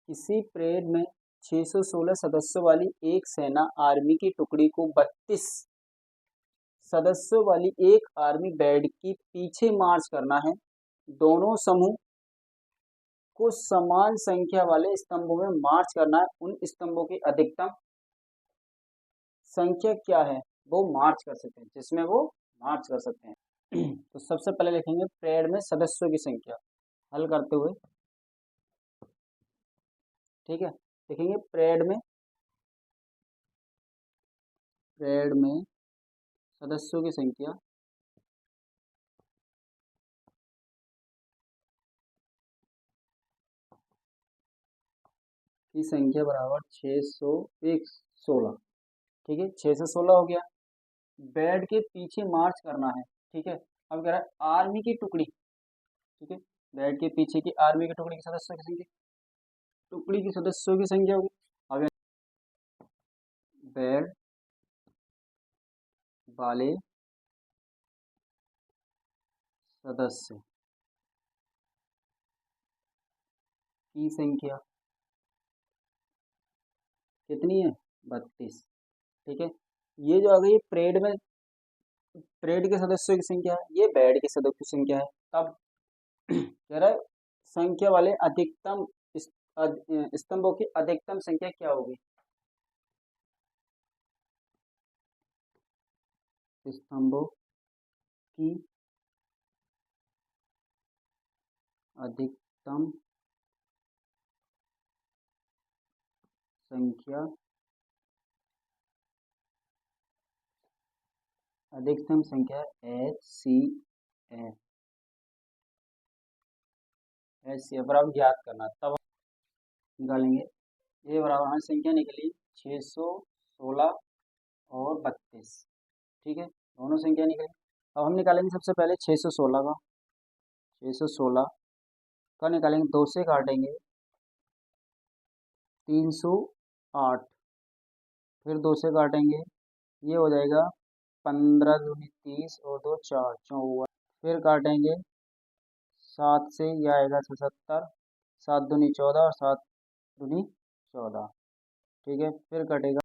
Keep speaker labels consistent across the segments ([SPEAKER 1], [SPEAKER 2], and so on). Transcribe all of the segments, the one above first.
[SPEAKER 1] किसी परेड में 616 सदस्यों वाली एक सेना आर्मी की टुकड़ी को 32 सदस्यों वाली एक आर्मी बैंड के पीछे मार्च करना है। दोनों समूह को समान संख्या वाले स्तंभों में मार्च करना है। उन स्तंभों की अधिकतम संख्या क्या है वो मार्च कर सकते हैं, जिसमें वो मार्च कर सकते हैं। तो सबसे पहले लिखेंगे परेड में सदस्यों की संख्या हल करते हुए। ठीक है, लिखेंगे परेड में सदस्यों की संख्या बराबर 616। ठीक है, 616 हो गया। बैंड के पीछे मार्च करना है। ठीक है, अब कह रहा है आर्मी की टुकड़ी। ठीक है, बैंड के पीछे की आर्मी की टुकड़ी के सदस्यों की संख्या, टुकड़ी की सदस्यों की संख्या होगी। अब बैंड वाले सदस्य की संख्या कितनी है? 32। ठीक है, ये जो आ गई परेड के सदस्यों की संख्या है, ये बैंड के सदस्यों की संख्या है। तब कह रहा है संख्या वाले अधिकतम स्तंभों की अधिकतम संख्या क्या होगी? स्तंभों की अधिकतम संख्या HCF बराबर ज्ञात करना। तब निकालेंगे ये बराबर हमारी संख्या निकली 616 और 32। ठीक है, दोनों संख्या निकली। अब हम निकालेंगे सबसे पहले 616 का। 616 का निकालेंगे, 2 से काटेंगे 308, फिर 2 से काटेंगे, ये हो जाएगा 15 दूनी 30 और 2 4 54। फिर काटेंगे 7 से, यह आएगा 77, 7 दूनी 14 और 7 दूनी 14। ठीक है, फिर कटेगा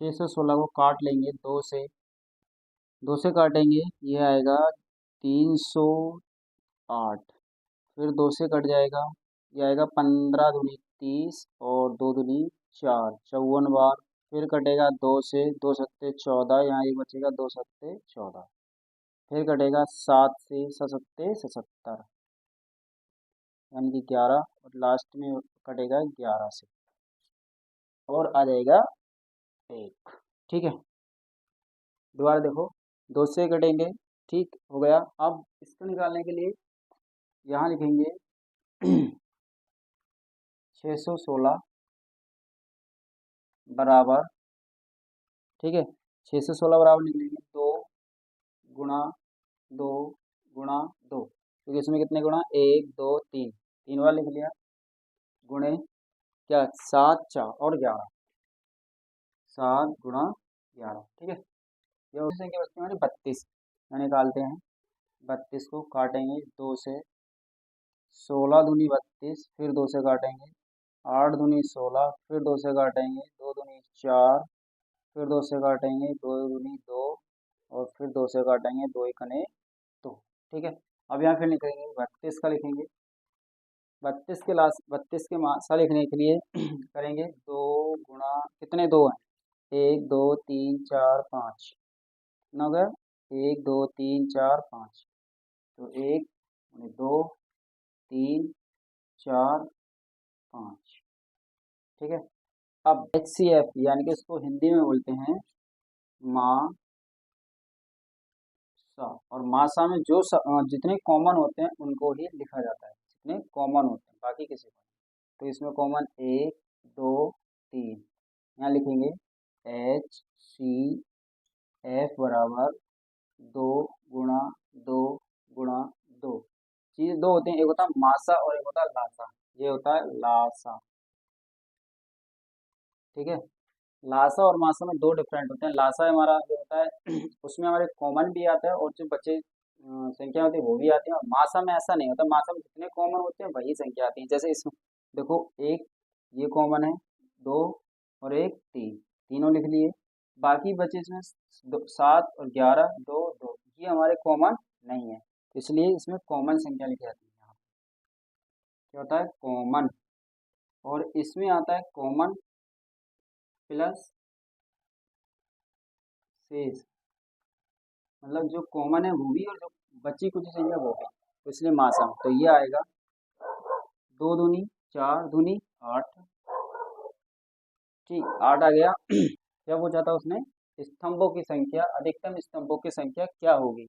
[SPEAKER 1] 616 को काट लेंगे 2 से, 2 से काटेंगे, ये आएगा 308। फिर 2 से कट जाएगा, ये आएगा 15 दूनी 30 और 2 दूनी 4 54 बार। फिर कटेगा 2 से, 2 सत्ते 14, यहाँ एक बचेगा 2 सत्ते 14। फिर कटेगा 7 से, 7 सत्ते 77 यानी कि 11, और लास्ट में कटेगा 11 से और आ जाएगा 1। ठीक है, दोबारा देखो, 2 से कटेंगे। ठीक हो गया। अब इसको निकालने के लिए यहाँ लिखेंगे 616 बराबर, ठीक है, 616 बराबर निकलेंगे 2 गुणा 2 गुणा 2, क्योंकि इसमें कितने गुणा, 1 2 3, 3 बार लिख लिया, गुणे क्या 7 4 और 11, 7 गुणा 11। ठीक है, ये उसी संख्या बचती है हमारी 32। यहाँ निकालते हैं, 32 को काटेंगे 2 से, 16 दूनी 32, फिर 2 से काटेंगे, 8 दूनी 16, फिर 2 से काटेंगे, 2 दूनी 4, फिर 2 से काटेंगे, 2 दूनी 2 और फिर 2 से काटेंगे, 2 एकने 2। ठीक है, अब यहाँ फिर लिखेंगे 32 का लिखेंगे, 32 के मासा लिखने के लिए करेंगे 2 गुणा, कितने 2 हैं, 1 2 3 4 5, कितना हो गया, 1 2 3 4 5, तो 1 2 3 4 5। ठीक है, अब HCF यानी कि इसको हिंदी में बोलते हैं मासा। और मासा में जो जितने कॉमन होते हैं उनको ही लिखा जाता है, जितने कॉमन होते हैं, बाकी किसी को नहीं। तो इसमें कॉमन 1 2 3, यहाँ लिखेंगे HCF बराबर 2 गुणा 2 गुणा 2। चीज दो होते हैं, एक होता है मासा और एक होता है लासा। ये होता है लासा। ठीक है, लासा और मासा में दो डिफरेंट होते हैं। लासा हमारा जो होता है उसमें हमारे कॉमन भी आता है और जो बच्चे संख्या होती है वो भी आती है। और मासा में ऐसा नहीं होता, मासा में जितने कॉमन होते हैं वही संख्या आती है। जैसे इसमें देखो एक ये कॉमन है, दो और एक तीन, तीनों लिख लिए। बाकी बचे इसमें 7 और 11, दो दो, ये हमारे कॉमन नहीं है, तो इसलिए इसमें कॉमन संख्या लिखी जाती है। यहाँ क्या होता है, कॉमन। और इसमें आता है कॉमन प्लस शेष, मतलब जो कॉमन है वो भी और जो बची कुछ संख्या वो भी, तो इसलिए मासम, तो ये आएगा 2 दूनी 4 दूनी 8। ठीक, 8 आ गया। क्या पूछा था उसने, स्तंभों की संख्या, अधिकतम स्तंभों की संख्या क्या होगी।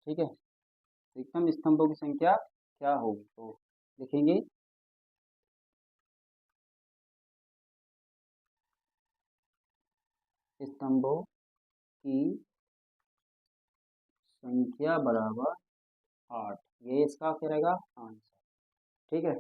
[SPEAKER 1] ठीक है, अधिकतम स्तंभों की संख्या क्या होगी, तो लिखेंगे स्तंभों की संख्या बराबर 8, ये इसका क्या रहेगा आंसर। ठीक है।